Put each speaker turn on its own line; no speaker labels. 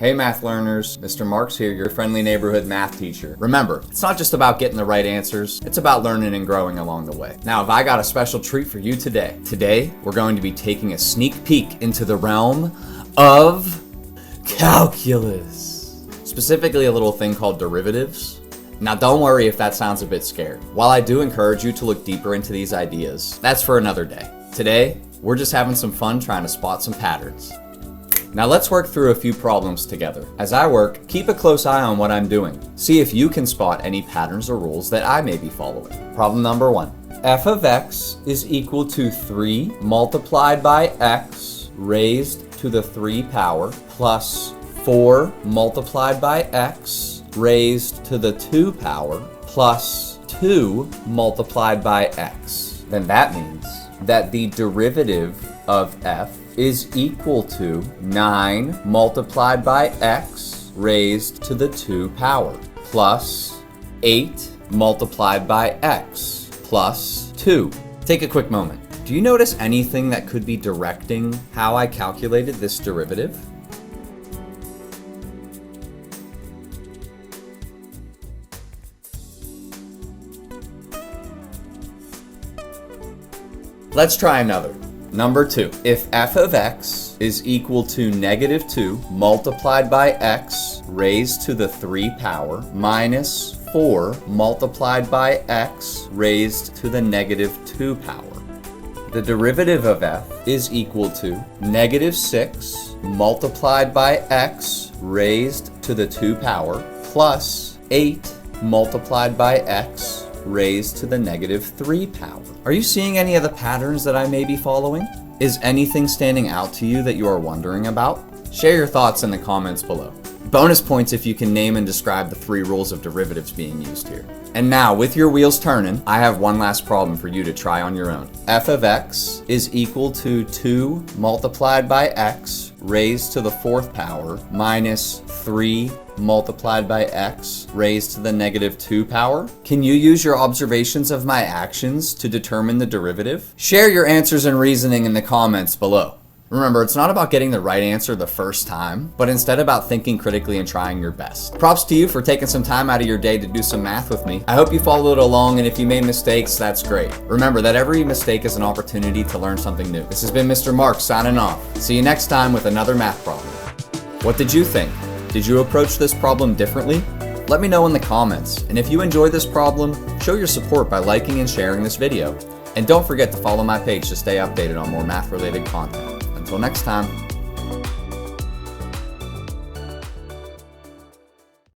Hey math learners, Mr. Marx here, your friendly neighborhood math teacher. Remember, it's not just about getting the right answers, it's about learning and growing along the way. Now, have I got a special treat for you today? Today, we're going to be taking a sneak peek into the realm of calculus. Specifically, a little thing called derivatives. Now, don't worry if that sounds a bit scared. While I do encourage you to look deeper into these ideas, that's for another day. Today, we're just having some fun trying to spot some patterns. Now let's work through a few problems together. As I work, keep a close eye on what I'm doing. See if you can spot any patterns or rules that I may be following. Problem number 1. F of x is equal to 3 multiplied by x raised to the 3 power plus 4 multiplied by x raised to the 2 power plus 2 multiplied by x. Then that means that the derivative of f is equal to 9 multiplied by x raised to the 2 power plus 8 multiplied by x plus 2. Take a quick moment. Do you notice anything that could be directing how I calculated this derivative? Let's try another. Number 2, if f of x is equal to negative 2 multiplied by x raised to the 3 power minus 4 multiplied by x raised to the negative 2 power, the derivative of f is equal to negative 6 multiplied by x raised to the 2 power plus 8 multiplied by x raised to the negative 3 power. Are you seeing any of the patterns that I may be following? Is anything standing out to you that you are wondering about? Share your thoughts in the comments below. Bonus points if you can name and describe the 3 rules of derivatives being used here. And now, with your wheels turning, I have one last problem for you to try on your own. F of x is equal to 2 multiplied by x raised to the 4th power minus 3 multiplied by x raised to the negative 2 power. Can you use your observations of my actions to determine the derivative? Share your answers and reasoning in the comments below. Remember, it's not about getting the right answer the first time, but instead about thinking critically and trying your best. Props to you for taking some time out of your day to do some math with me. I hope you followed along, and if you made mistakes, that's great. Remember that every mistake is an opportunity to learn something new. This has been Mr. Marx signing off. See you next time with another math problem. What did you think? Did you approach this problem differently? Let me know in the comments, and if you enjoyed this problem, show your support by liking and sharing this video. And don't forget to follow my page to stay updated on more math-related content. Until next time.